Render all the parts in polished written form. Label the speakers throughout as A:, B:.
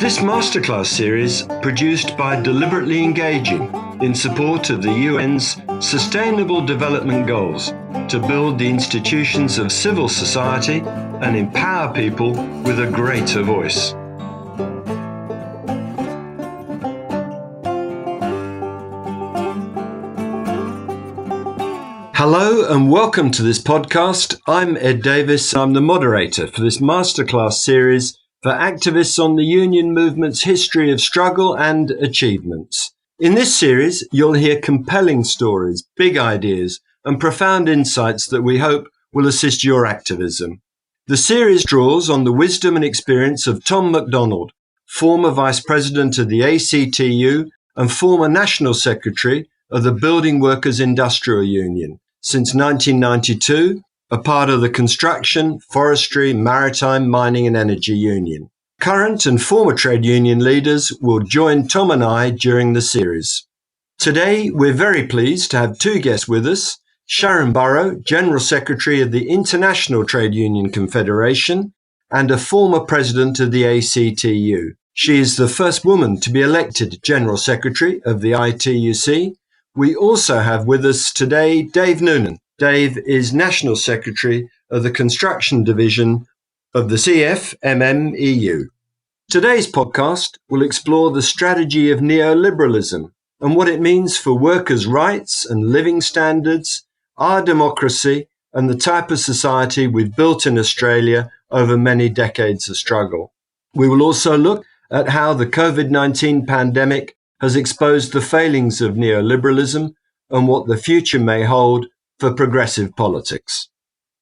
A: This masterclass series, produced by Deliberately Engaging in support of the UN's Sustainable Development Goals to build the institutions of civil society and empower people with a greater voice. Hello and welcome to this podcast. I'm Ed Davis. I'm the moderator for this masterclass series for activists on the union movement's history of struggle and achievements. In this series, you'll hear compelling stories, big ideas, and profound insights that we hope will assist your activism. The series draws on the wisdom and experience of Tom McDonald, former Vice President of the ACTU and former National Secretary of the Building Workers Industrial Union. Since 1992, a part of the Construction, Forestry, Maritime, Mining and Energy Union. Current and former trade union leaders will join Tom and I during the series. Today, we're very pleased to have two guests with us, Sharan Burrow, General Secretary of the International Trade Union Confederation and a former President of the ACTU. She is the first woman to be elected General Secretary of the ITUC. We also have with us today Dave Noonan. Dave is National Secretary of the Construction Division of the CFMEU. Today's podcast will explore the strategy of neoliberalism and what it means for workers' rights and living standards, our democracy, and the type of society we've built in Australia over many decades of struggle. We will also look at how the COVID-19 pandemic has exposed the failings of neoliberalism and what the future may hold for progressive politics.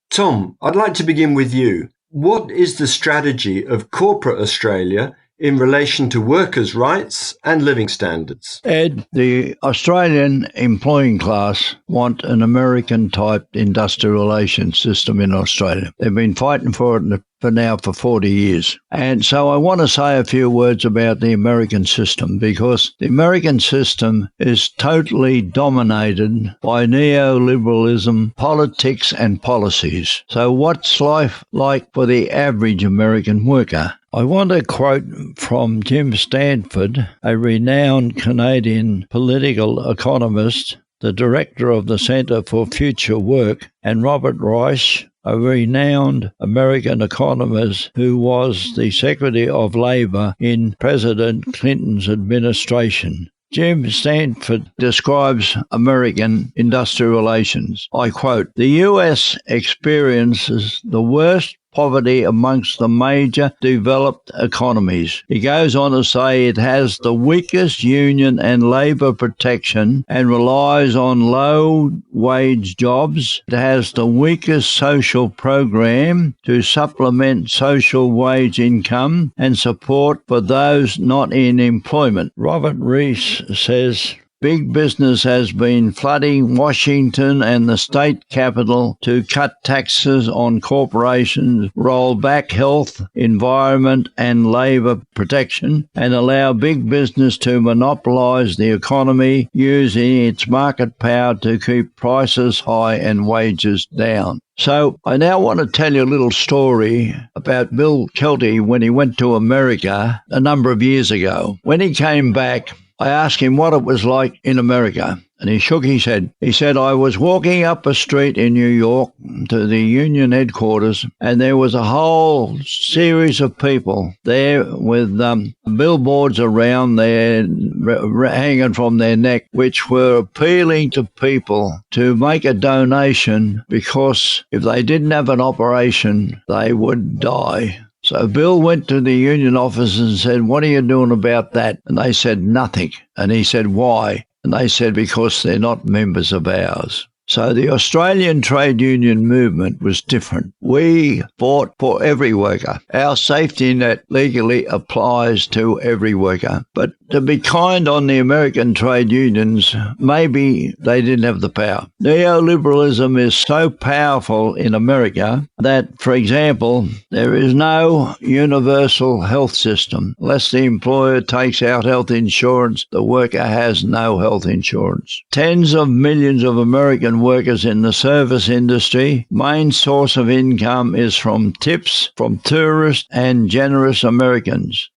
A: Tom, I'd like to begin with you. What is the strategy of corporate Australia in relation to workers' rights and living standards?
B: Ed, the Australian employing class want an American-type industrial relations system in Australia. They've been fighting for it for 40 years. And so I want to say a few words about the American system, because the American system is totally dominated by neoliberalism, politics and policies. So what's life like for the average American worker? I want to quote from Jim Stanford, a renowned Canadian political economist, the director of the Centre for Future Work, and Robert Reich, a renowned American economist who was the Secretary of Labor in President Clinton's administration. Jim Stanford describes American industrial relations. I quote, "The U.S. experiences the worst poverty amongst the major developed economies." He goes on to say it has the weakest union and labour protection and relies on low-wage jobs. It has the weakest social program to supplement social wage income and support for those not in employment. Robert Rees says, "Big business has been flooding Washington and the state capital to cut taxes on corporations, roll back health, environment and labour protection, and allow big business to monopolise the economy using its market power to keep prices high and wages down." So I now want to tell you a little story about Bill Kelty when he went to America a number of years ago. When he came back, I asked him what it was like in America, and he shook his head. He said, "I was walking up a street in New York to the union headquarters, and there was a whole series of people there with billboards around there hanging from their neck, which were appealing to people to make a donation because if they didn't have an operation, they would die." So Bill went to the union office and said, "What are you doing about that?" And they said, "Nothing." And he said, "Why?" And they said, "Because they're not members of ours." So the Australian trade union movement was different. We fought for every worker. Our safety net legally applies to every worker. But to be kind on the American trade unions, maybe they didn't have the power. Neoliberalism is so powerful in America that, for example, there is no universal health system. Unless the employer takes out health insurance, the worker has no health insurance. Tens of millions of American workers in the service industry, main source of income is from tips from tourists and generous Americans.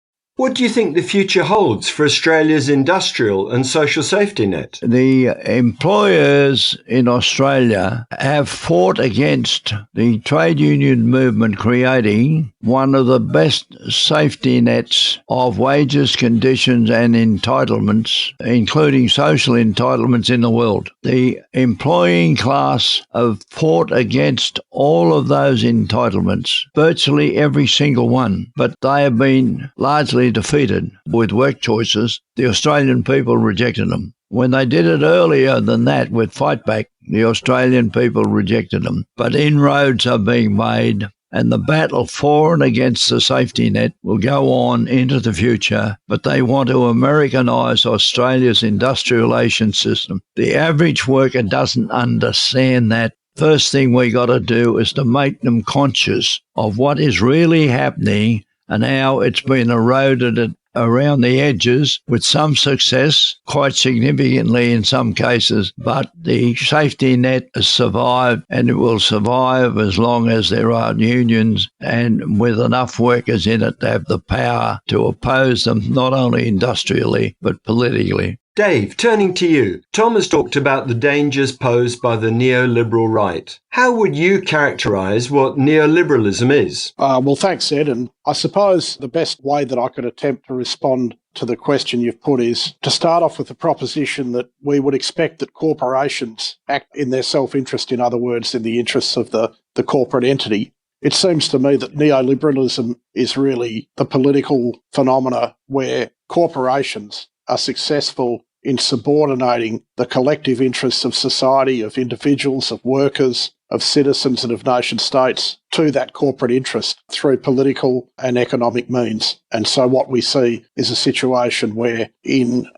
A: What do you think the future holds for Australia's industrial and social safety net?
B: The employers in Australia have fought against the trade union movement creating one of the best safety nets of wages, conditions and entitlements, including social entitlements in the world. The employing class have fought against all of those entitlements, virtually every single one, but they have been largely defeated with work choices. The Australian people rejected them. When they did it earlier than that with Fight Back, the Australian people rejected them. But inroads are being made, and the battle for and against the safety net will go on into the future, but they want to Americanise Australia's industrialisation system. The average worker doesn't understand that. First thing we got to do is to make them conscious of what is really happening and how it's been eroded around the edges with some success, quite significantly in some cases, but the safety net has survived and it will survive as long as there are unions and with enough workers in it to have the power to oppose them, not only industrially but politically.
A: Dave, turning to you, Tom has talked about the dangers posed by the neoliberal right. How would you characterise what neoliberalism is?
C: Well, thanks, Ed. And I suppose the best way that I could attempt to respond to the question you've put is to start off with the proposition that we would expect that corporations act in their self-interest, in other words, in the interests of the corporate entity. It seems to me that neoliberalism is really the political phenomena where corporations are successful in subordinating the collective interests of society, of individuals, of workers, of citizens and of nation states to that corporate interest through political and economic means. And so what we see is a situation where in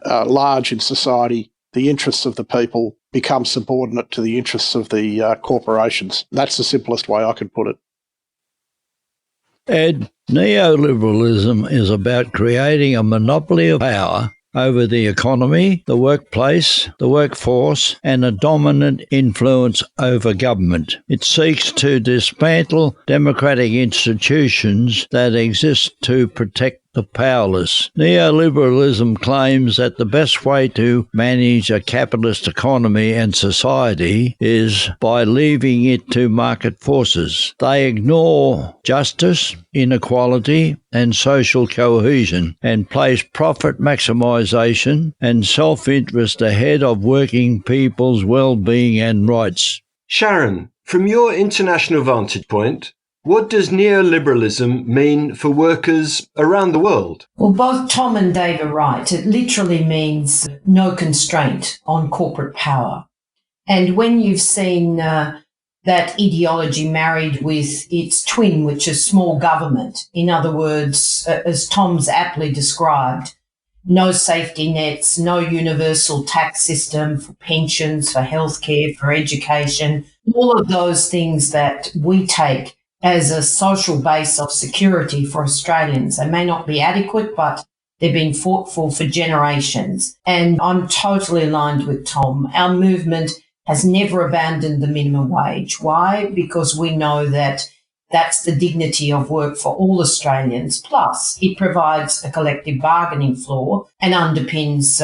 C: society, the interests of the people become subordinate to the interests of the corporations. That's the simplest way I can put it.
B: Ed, neoliberalism is about creating a monopoly of power over the economy, the workplace, the workforce, and a dominant influence over government. It seeks to dismantle democratic institutions that exist to protect the powerless. Neoliberalism claims that the best way to manage a capitalist economy and society is by leaving it to market forces. They ignore justice, inequality, and social cohesion and place profit maximisation and self-interest ahead of working people's well-being and rights.
A: Sharan, from your international vantage point, what does neoliberalism mean for workers around the world?
D: Well, both Tom and Dave are right. It literally means no constraint on corporate power. And when you've seen that ideology married with its twin, which is small government, in other words, as Tom's aptly described, no safety nets, no universal tax system for pensions, for healthcare, for education, all of those things that we take as a social base of security for Australians. They may not be adequate, but they've been fought for generations. And I'm totally aligned with Tom. Our movement has never abandoned the minimum wage. Why? Because we know that that's the dignity of work for all Australians. Plus, it provides a collective bargaining floor and underpins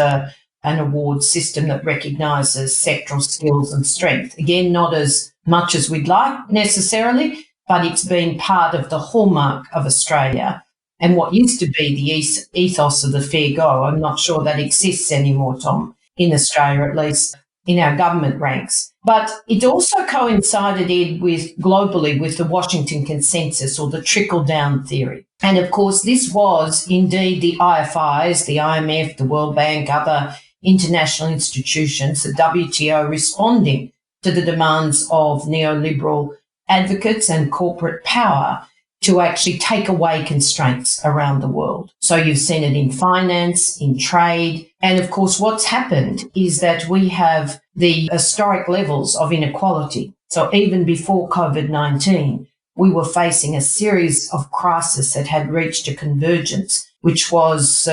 D: an award system that recognises sectoral skills and strength. Again, not as much as we'd like necessarily, but it's been part of the hallmark of Australia and what used to be the ethos of the fair go. I'm not sure that exists anymore, Tom, in Australia, at least in our government ranks. But it also coincided, Ed, globally with the Washington Consensus or the trickle-down theory. And, of course, this was indeed the IFIs, the IMF, the World Bank, other international institutions, the WTO, responding to the demands of neoliberal advocates and corporate power to actually take away constraints around the world. So you've seen it in finance, in trade, and of course what's happened is that we have the historic levels of inequality. So even before COVID-19, we were facing a series of crises that had reached a convergence, which was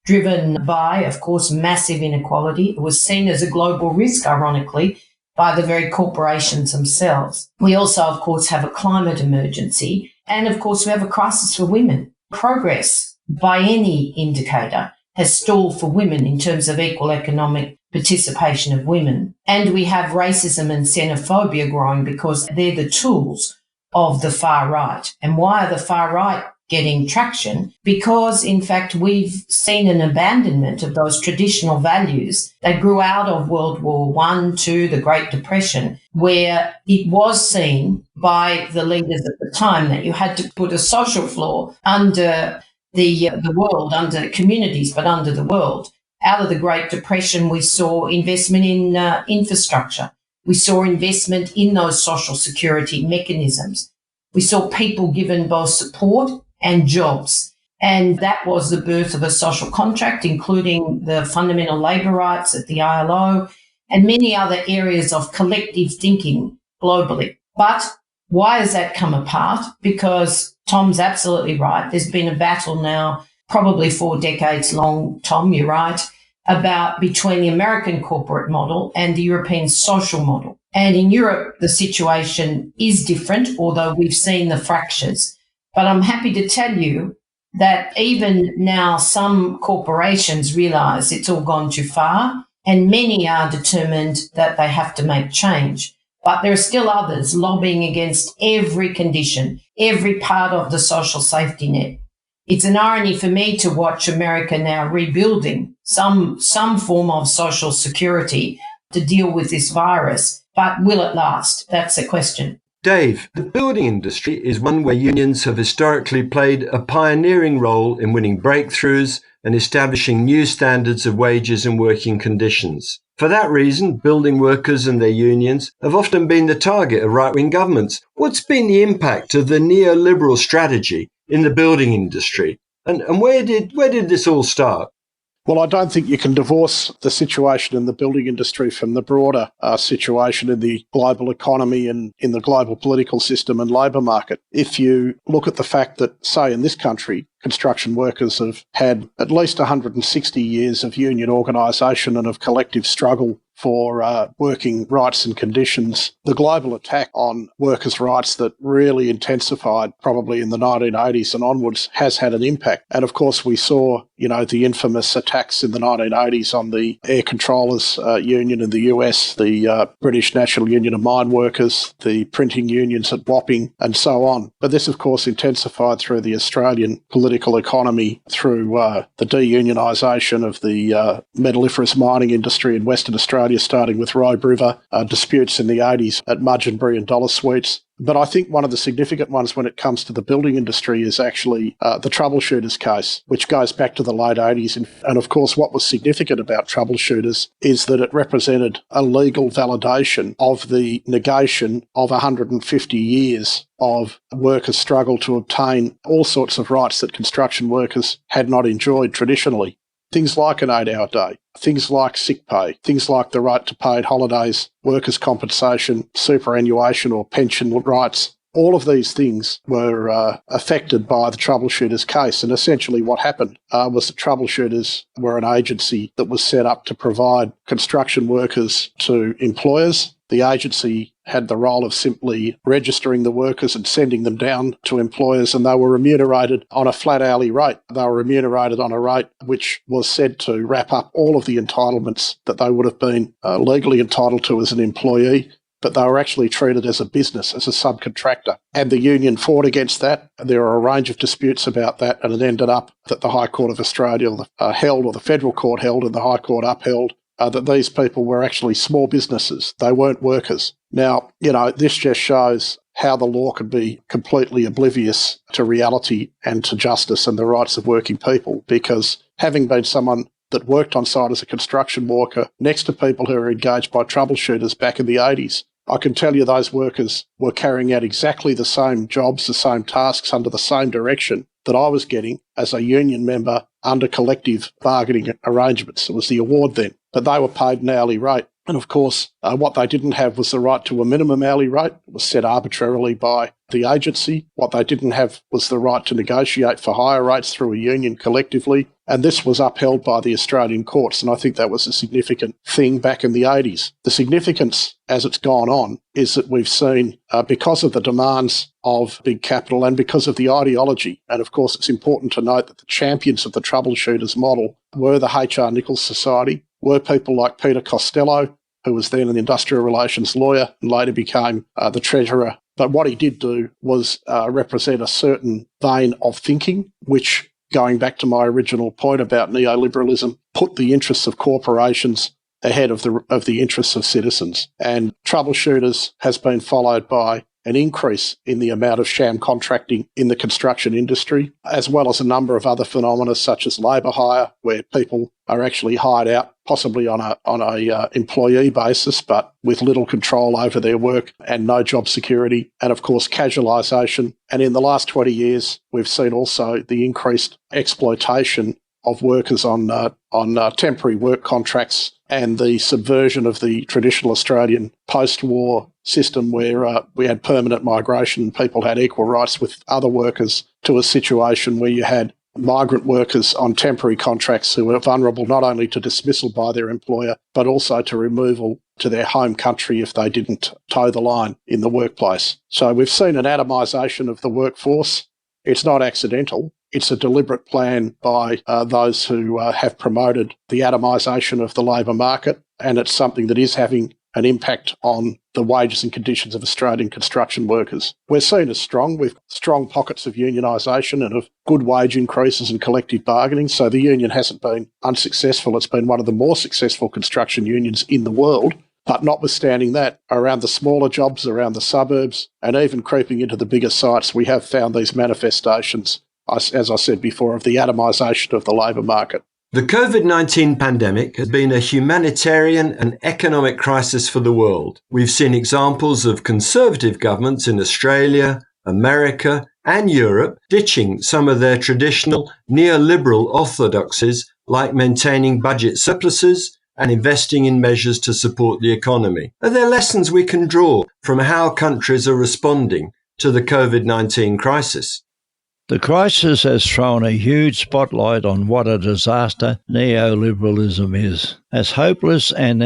D: driven by, of course, massive inequality. It was seen as a global risk, ironically, by the very corporations themselves. We also, of course, have a climate emergency. And, of course, we have a crisis for women. Progress by any indicator, has stalled for women in terms of equal economic participation of women. And we have racism and xenophobia growing because they're the tools of the far right. And why are the far right getting traction? Because, in fact, we've seen an abandonment of those traditional values that grew out of World War I, II, the Great Depression, where it was seen by the leaders at the time that you had to put a social flaw under the world, under communities, but under the world. Out of the Great Depression, we saw investment in infrastructure. We saw investment in those social security mechanisms. We saw people given both support and jobs. And that was the birth of a social contract, including the fundamental labour rights at the ILO and many other areas of collective thinking globally. But why has that come apart? Because Tom's absolutely right. There's been a battle now, probably 4 decades long, Tom, you're right, about between the American corporate model and the European social model. And in Europe, the situation is different, although we've seen the fractures. But I'm happy to tell you that even now some corporations realise it's all gone too far, and many are determined that they have to make change. But there are still others lobbying against every condition, every part of the social safety net. It's an irony for me to watch America now rebuilding some form of social security to deal with this virus. But will it last? That's the question.
A: Dave, the building industry is one where unions have historically played a pioneering role in winning breakthroughs and establishing new standards of wages and working conditions. For that reason, building workers and their unions have often been the target of right-wing governments. What's been the impact of the neoliberal strategy in the building industry? And where did this all start?
C: Well, I don't think you can divorce the situation in the building industry from the broader situation in the global economy and in the global political system and labour market. If you look at the fact that, say, in this country, construction workers have had at least 160 years of union organisation and of collective struggle for working rights and conditions. The global attack on workers' rights that really intensified probably in the 1980s and onwards has had an impact. And of course, we saw, the infamous attacks in the 1980s on the Air Controllers Union in the US, the British National Union of Mine Workers, the printing unions at Wapping, and so on. But this, of course, intensified through the Australian political economy, through the deunionisation of the metalliferous mining industry in Western Australia, starting with Robe River, disputes in the 80s at Mudgeonbury and Dollar Sweets. But I think one of the significant ones when it comes to the building industry is actually the troubleshooters case, which goes back to the late 80s. And of course, what was significant about troubleshooters is that it represented a legal validation of the negation of 150 years of workers' struggle to obtain all sorts of rights that construction workers had not enjoyed traditionally. Things like an 8-hour day, things like sick pay, things like the right to paid holidays, workers' compensation, superannuation or pension rights. All of these things were affected by the troubleshooters case. And essentially what happened was that troubleshooters were an agency that was set up to provide construction workers to employers. The agency had the role of simply registering the workers and sending them down to employers, and they were remunerated on a flat hourly rate. They were remunerated on a rate which was said to wrap up all of the entitlements that they would have been legally entitled to as an employee, but they were actually treated as a business, as a subcontractor. And the union fought against that. There were a range of disputes about that, and it ended up that the High Court of Australia held, or the Federal Court held, and the High Court upheld that these people were actually small businesses. They weren't workers. Now, this just shows how the law could be completely oblivious to reality and to justice and the rights of working people, because having been someone that worked on site as a construction worker next to people who were engaged by troubleshooters back in the 80s, I can tell you those workers were carrying out exactly the same jobs, the same tasks under the same direction that I was getting as a union member under collective bargaining arrangements. It was the award then. But they were paid an hourly rate. And of course, what they didn't have was the right to a minimum hourly rate. It was set arbitrarily by the agency. What they didn't have was the right to negotiate for higher rates through a union collectively. And this was upheld by the Australian courts. And I think that was a significant thing back in the 80s. The significance as it's gone on is that we've seen, because of the demands of big capital and because of the ideology, and of course it's important to note that the champions of the troubleshooters model were the H.R. Nichols Society, were people like Peter Costello, who was then an industrial relations lawyer and later became the treasurer. But what he did do was represent a certain vein of thinking, which, going back to my original point about neoliberalism, put the interests of corporations ahead of the interests of citizens. And troubleshooters has been followed by an increase in the amount of sham contracting in the construction industry, as well as a number of other phenomena such as labour hire, where people are actually hired out, possibly on a employee basis, but with little control over their work and no job security, and of course casualisation. And in the last 20 years, we've seen also the increased exploitation of workers on temporary work contracts and the subversion of the traditional Australian post-war system where we had permanent migration and people had equal rights with other workers, to a situation where you had migrant workers on temporary contracts who were vulnerable not only to dismissal by their employer, but also to removal to their home country if they didn't toe the line in the workplace. So we've seen an atomisation of the workforce. It's not accidental. It's a deliberate plan by those who have promoted the atomisation of the labour market, and it's something that is having an impact on the wages and conditions of Australian construction workers. We're seen as strong, with strong pockets of unionisation and of good wage increases and collective bargaining, so the union hasn't been unsuccessful. It's been one of the more successful construction unions in the world. But notwithstanding that, around the smaller jobs, around the suburbs, and even creeping into the bigger sites, we have found these manifestations, as I said before, of the atomisation of the labour market.
A: The COVID-19 pandemic has been a humanitarian and economic crisis for the world. We've seen examples of conservative governments in Australia, America, and Europe ditching some of their traditional neoliberal orthodoxies, like maintaining budget surpluses and investing in measures to support the economy. Are there lessons we can draw from how countries are responding to the COVID-19 crisis?
B: The crisis has thrown a huge spotlight on what a disaster neoliberalism is. As hopeless and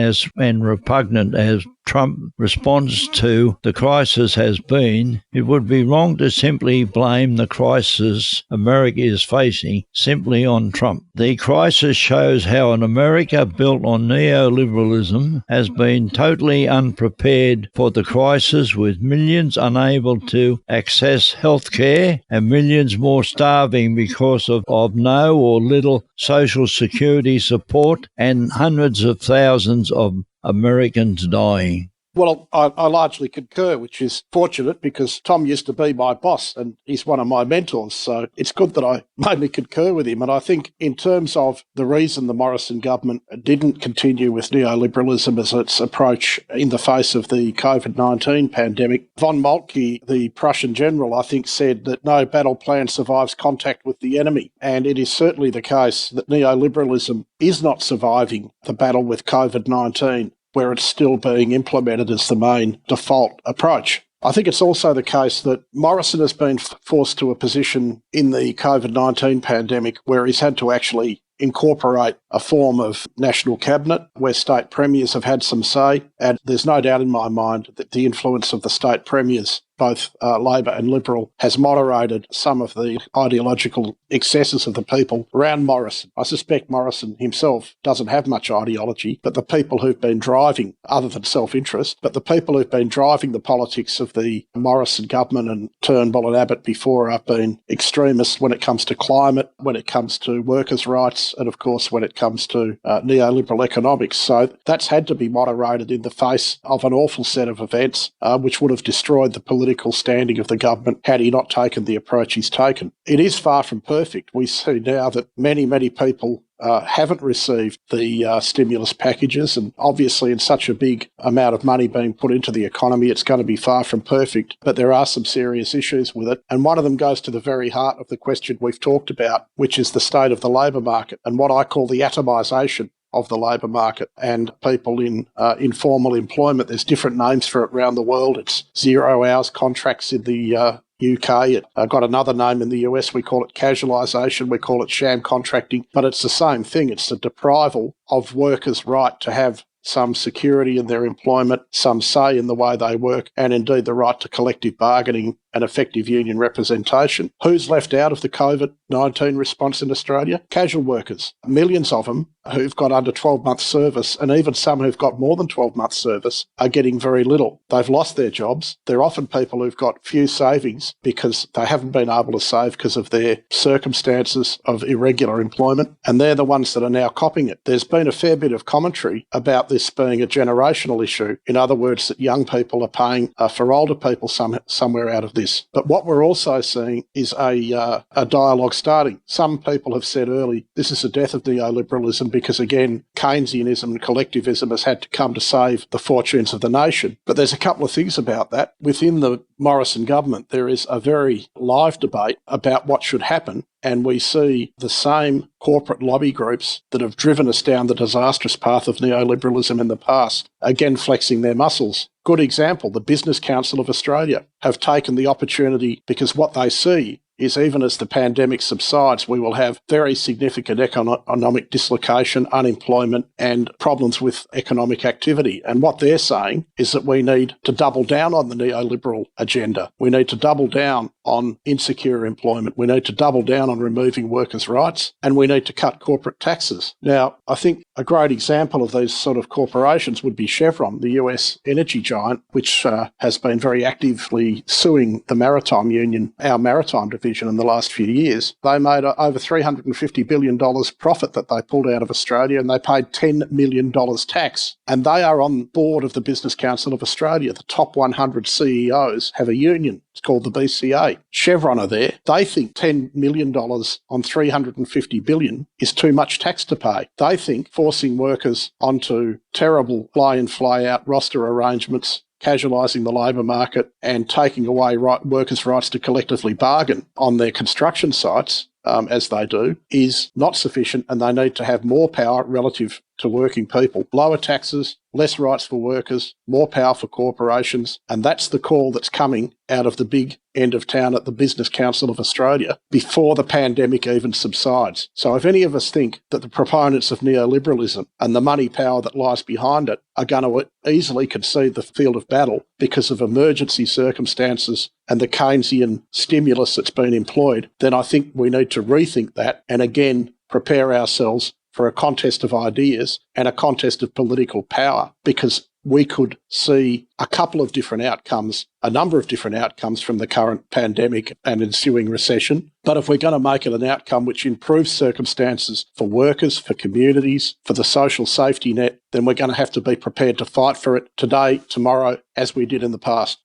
B: repugnant as Trump's response to the crisis has been, it would be wrong to simply blame the crisis America is facing simply on Trump. The crisis shows how an America built on neoliberalism has been totally unprepared for the crisis, with millions unable to access health care and millions more starving because of no or little social security support, and hundreds of thousands of Americans dying.
C: Well, I largely concur, which is fortunate because Tom used to be my boss and he's one of my mentors. So it's good that I mainly concur with him. And I think in terms of the reason the Morrison government didn't continue with neoliberalism as its approach in the face of the COVID-19 pandemic, von Moltke, the Prussian general, I think said that no battle plan survives contact with the enemy. And it is certainly the case that neoliberalism is not surviving the battle with COVID-19, where it's still being implemented as the main default approach. I think it's also the case that Morrison has been forced to a position in the COVID-19 pandemic where he's had to actually incorporate a form of national cabinet where state premiers have had some say, and there's no doubt in my mind that the influence of the state premiers, both Labor and Liberal, has moderated some of the ideological excesses of the people around Morrison. I suspect Morrison himself doesn't have much ideology, but the people who've been driving, other than self-interest, but the people who've been driving the politics of the Morrison government and Turnbull and Abbott before have been extremists when it comes to climate, when it comes to workers' rights, and of course when it comes to neoliberal economics. So that's had to be moderated in the face of an awful set of events which would have destroyed the political standing of the government had he not taken the approach he's taken. It is far from perfect. We see now that many people haven't received the stimulus packages, and obviously in such a big amount of money being put into the economy, it's going to be far from perfect, but there are some serious issues with it, and one of them goes to the very heart of the question we've talked about, which is the state of the labour market and what I call the atomisation of the labour market and people in informal employment. There's different names for it around the world. It's 0 hours contracts in the UK. It got another name in the US. We call it casualisation. We call it sham contracting. But it's the same thing. It's the deprival of workers' right to have some security in their employment, some say in the way they work, and indeed the right to collective bargaining and effective union representation. Who's left out of the COVID-19 response in Australia? Casual workers. Millions of them who've got under 12 months service, and even some who've got more than 12 months service, are getting very little. They've lost their jobs. They're often people who've got few savings because they haven't been able to save because of their circumstances of irregular employment, and they're the ones that are now copping it. There's been a fair bit of commentary about this being a generational issue. In other words, that young people are paying for older people somewhere out of this. But what we're also seeing is a dialogue starting. Some people have said early, this is the death of neoliberalism because, again, Keynesianism and collectivism has had to come to save the fortunes of the nation. But there's a couple of things about that. Within the Morrison government, there is a very live debate about what should happen. And we see the same corporate lobby groups that have driven us down the disastrous path of neoliberalism in the past, again flexing their muscles. Good example, the Business Council of Australia have taken the opportunity because what they see is even as the pandemic subsides, we will have very significant economic dislocation, unemployment, and problems with economic activity. And what they're saying is that we need to double down on the neoliberal agenda. We need to double down on insecure employment. We need to double down on removing workers' rights, and we need to cut corporate taxes. Now, I think a great example of these sort of corporations would be Chevron, the US energy giant, which has been very actively suing the Maritime Union, our maritime division, in the last few years. They made over $350 billion profit that they pulled out of Australia, and they paid $10 million tax. And they are on board of the Business Council of Australia. The top 100 CEOs have a union. It's called the BCA. Chevron are there. They think $10 million on $350 billion is too much tax to pay. They think forcing workers onto terrible fly-in, fly-out roster arrangements, casualising the labour market and taking away workers' rights to collectively bargain on their construction sites, as they do, is not sufficient, and they need to have more power relative to working people. Lower taxes, less rights for workers, more power for corporations, and that's the call that's coming out of the big end of town at the Business Council of Australia before the pandemic even subsides. So if any of us think that the proponents of neoliberalism and the money power that lies behind it are going to easily concede the field of battle because of emergency circumstances and the Keynesian stimulus that's been employed, then I think we need to rethink that and again prepare ourselves for a contest of ideas and a contest of political power, because we could see a couple of different outcomes, a number of different outcomes from the current pandemic and ensuing recession. But if we're going to make it an outcome which improves circumstances for workers, for communities, for the social safety net, then we're going to have to be prepared to fight for it today, tomorrow, as we did in the past.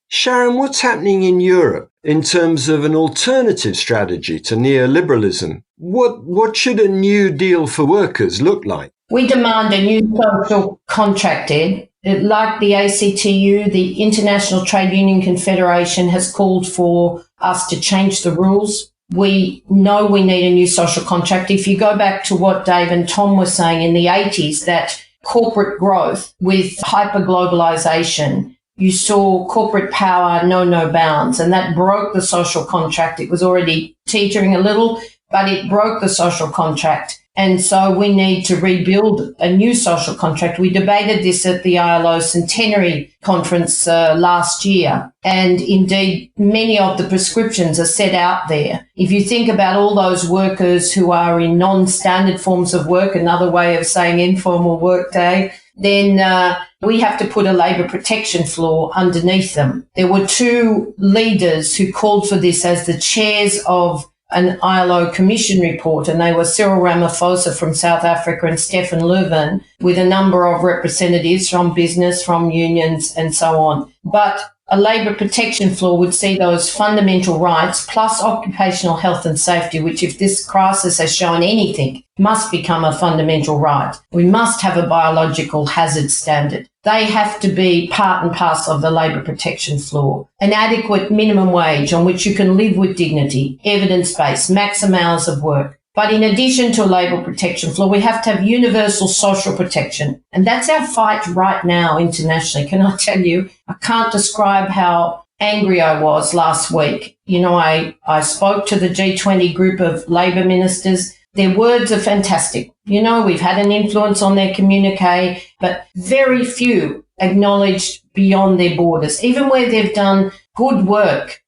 A: Sharan, what's happening in Europe in terms of an alternative strategy to neoliberalism? What should a new deal for workers look like?
D: We demand a new social contract, Ed. Like the ACTU, the International Trade Union Confederation has called for us to change the rules. We know we need a new social contract. If you go back to what Dave and Tom were saying in the 80s, that corporate growth with hyper-globalization, you saw corporate power know no bounds, and that broke the social contract. It was already teetering a little, but it broke the social contract. And so we need to rebuild a new social contract. We debated this at the ILO Centenary Conference last year. And indeed, many of the prescriptions are set out there. If you think about all those workers who are in non-standard forms of work, another way of saying informal workday, then we have to put a labour protection floor underneath them. There were two leaders who called for this as the chairs of an ILO Commission report, and they were Cyril Ramaphosa from South Africa and Stefan Löfven, with a number of representatives from business, from unions, and so on. But a labour protection floor would see those fundamental rights plus occupational health and safety, which, if this crisis has shown anything, must become a fundamental right. We must have a biological hazard standard. They have to be part and parcel of the labour protection floor. An adequate minimum wage on which you can live with dignity, evidence-based, maximum hours of work, But in addition to a labour protection floor, we have to have universal social protection. And that's our fight right now internationally. Can I tell you, I can't describe how angry I was last week. You know, I spoke to the G20 group of labour ministers. Their words are fantastic. You know, we've had an influence on their communique, but very few acknowledged beyond their borders, even where they've done good work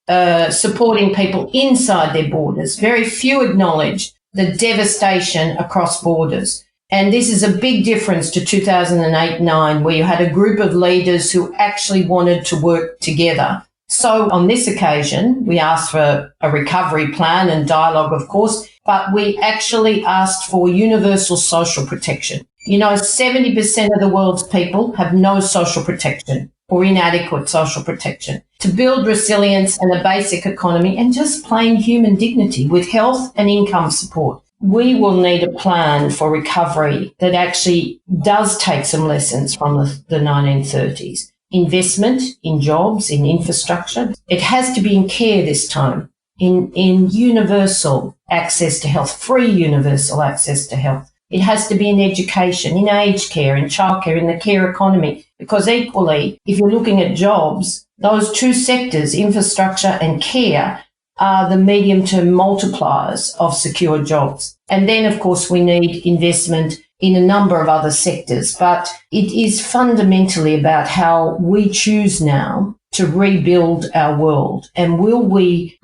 D: supporting people inside their borders. Very few acknowledged the devastation across borders. And this is a big difference to 2008-9, where you had a group of leaders who actually wanted to work together. So on this occasion, we asked for a recovery plan and dialogue, of course, but we actually asked for universal social protection. You know, 70% of the world's people have no social protection or inadequate social protection. To build resilience and a basic economy and just plain human dignity with health and income support, we will need a plan for recovery that actually does take some lessons from the 1930s. Investment in jobs, in infrastructure. It has to be in care this time, in universal access to health, free universal access to health. It has to be in education, in aged care, in childcare, in the care economy, because equally, if you're looking at jobs, those two sectors, infrastructure and care, are the medium-term multipliers of secure jobs. And then, of course, we need investment in a number of other sectors. But it is fundamentally about how we choose now to rebuild our world. And will we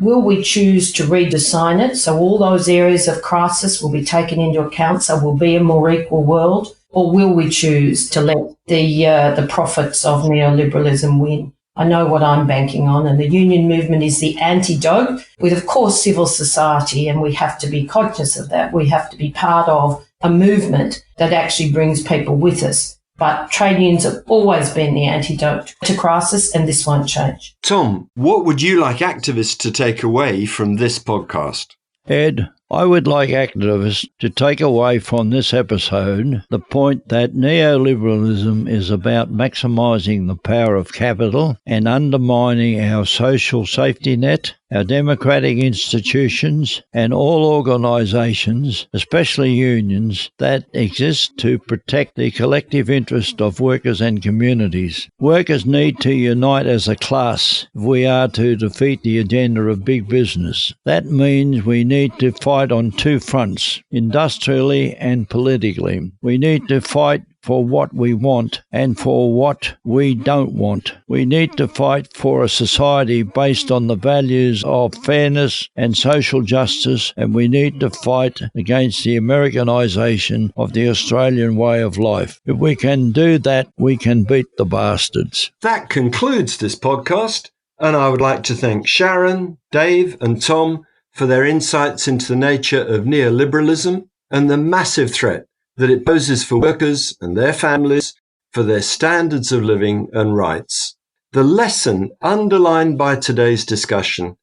D: choose to redesign it so all those areas of crisis will be taken into account, so we'll be a more equal world? Or will we choose to let the profits of neoliberalism win? I know what I'm banking on, and the union movement is the antidote with, of course, civil society, and we have to be conscious of that. We have to be part of a movement that actually brings people with us. But trade unions have always been the antidote to crisis, and this won't change.
A: Tom, what would you like activists to take away from this podcast?
B: Ed, I would like activists to take away from this episode the point that neoliberalism is about maximising the power of capital and undermining our social safety net, our democratic institutions, and all organisations, especially unions, that exist to protect the collective interest of workers and communities. Workers need to unite as a class if we are to defeat the agenda of big business. That means we need to fight on two fronts, industrially and politically. We need to fight for what we want and for what we don't want. We need to fight for a society based on the values of fairness and social justice, and we need to fight against the Americanisation of the Australian way of life. If we can do that, we can beat the bastards.
A: That concludes this podcast, and I would like to thank Sharan, Dave and Tom for their insights into the nature of neoliberalism and the massive threat that it poses for workers and their families, for their standards of living and rights. The lesson underlined by today's discussion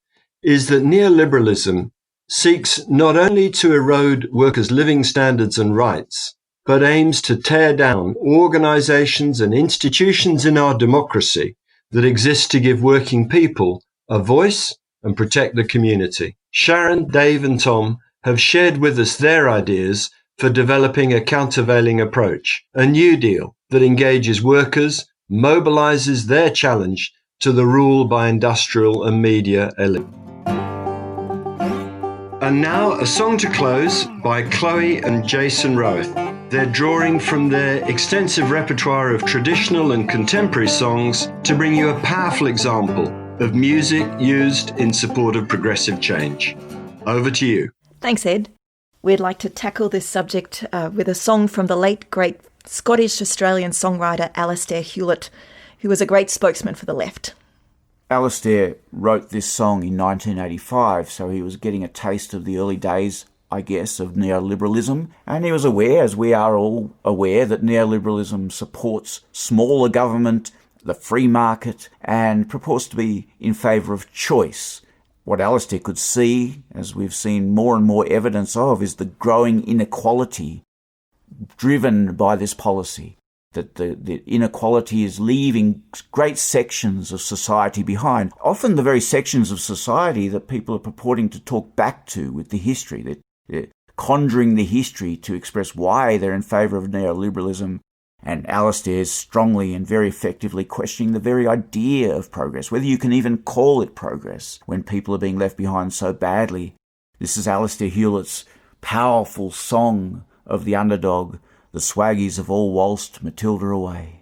A: is that neoliberalism seeks not only to erode workers' living standards and rights, but aims to tear down organisations and institutions in our democracy that exist to give working people a voice and protect the community. Sharan, Dave and Tom have shared with us their ideas for developing a countervailing approach, a new deal that engages workers, mobilises their challenge to the rule by industrial and media elite. And now a song to close by Chloe and Jason Roweth. They're drawing from their extensive repertoire of traditional and contemporary songs to bring you a powerful example of music used in support of progressive change. Over to you.
E: Thanks, Ed. We'd like to tackle this subject with a song from the late, great Scottish-Australian songwriter Alastair Hewlett, who was a great spokesman for the left.
F: Alastair wrote this song in 1985, so he was getting a taste of the early days, I guess, of neoliberalism, and he was aware, as we are all aware, that neoliberalism supports smaller government, the free market, and purports to be in favour of choice. What Alastair could see, as we've seen more and more evidence of, is the growing inequality driven by this policy, that the inequality is leaving great sections of society behind, often the very sections of society that people are purporting to talk back to with the history. They're conjuring the history to express why they're in favour of neoliberalism, and Alastair's strongly and very effectively questioning the very idea of progress, whether you can even call it progress when people are being left behind so badly. This is Alastair Hewlett's powerful song of the underdog. The swaggies have all waltzed Matilda away.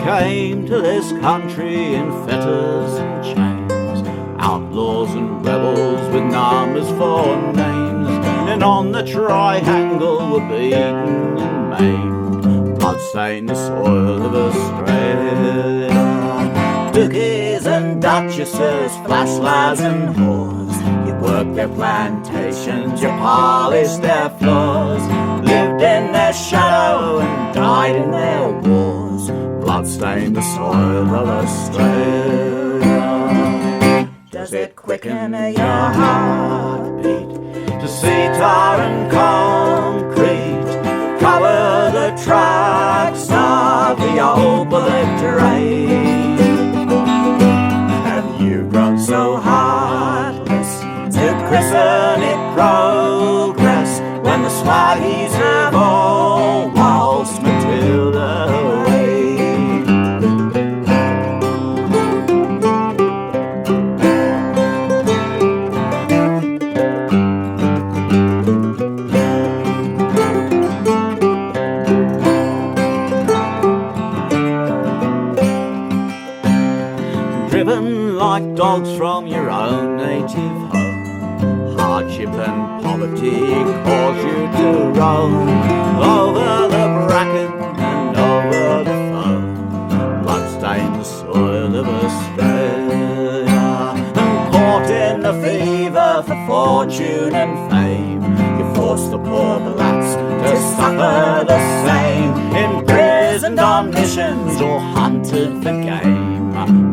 G: Came to this country in fetters and chains, outlaws and rebels with numbers for names, and on the triangle were beaten and maimed, blood-stained the soil of Australia. Dookies and duchesses, flash lads and whores, you worked their plantations, you polished their floors, lived in their shadow and died in their wars, blood-stained the soil of Australia. Does it quicken your heartbeat to see tar and concrete cover the tracks of the old bullet train? Have you grown so heartless to christen it progress when the swaggies have all waltzed Matilda away? Driven like dogs from your own native home, hardship and poverty cause you to roam over the bracken and over the foam, blood-stained the soil of Australia, and caught in the fever for fortune and fame, you forced the poor blacks to suffer the same, imprisoned on missions or hunted for game,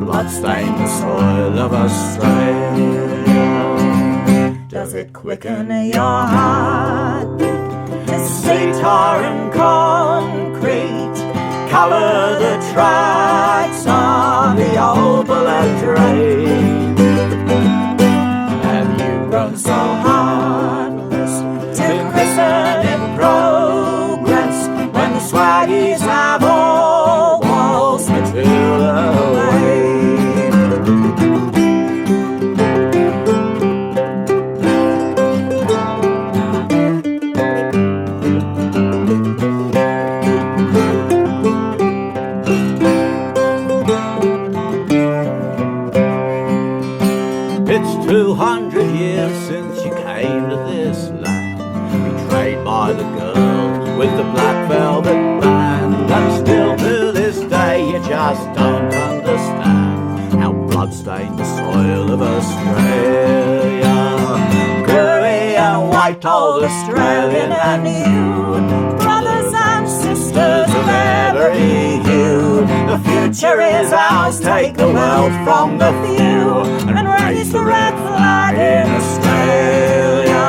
G: blood-stained the soil of Australia. Does it quicken your heartbeat to see tar and concrete cover the tracks on the old bullet train? Have you grown so heartless to christen it progress when the swaggies have all waltzed Matilda away? It's 200 years since you came to this land, betrayed by the girl with the black velvet band, and still to this day you just don't understand how blood-stained the soil of Australia. Grey and white old Australian and you, brothers and sisters of every hue, the future is ours, take the wealth from the few, and raise the red flag in Australia.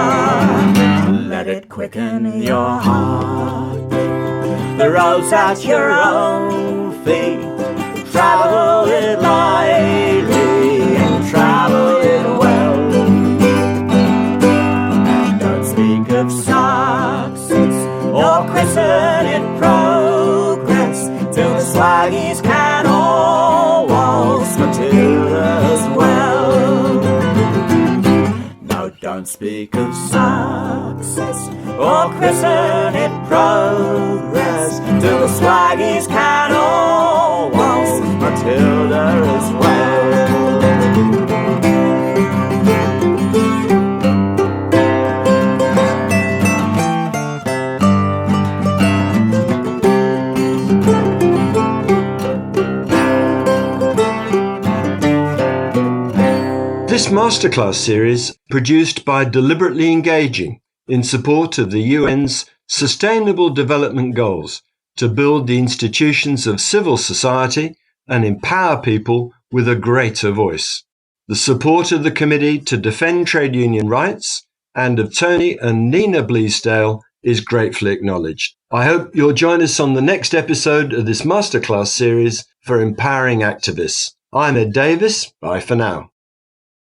G: Let it quicken your heart, the road's at your own feet, travel it lightly and travel it well, and don't speak of success or christen it progress till the swaggies can all waltz Matilda as well. No, don't speak of success or christen it progress till the swaggies can all waltz Matilda as well.
A: This masterclass series, produced by Deliberately Engaging in support of the UN's Sustainable Development Goals to build the institutions of civil society and empower people with a greater voice. The support of the Committee to Defend Trade Union Rights and of Tony and Nina Bleasdale is gratefully acknowledged. I hope you'll join us on the next episode of this masterclass series for empowering activists. I'm Ed Davis. Bye for now.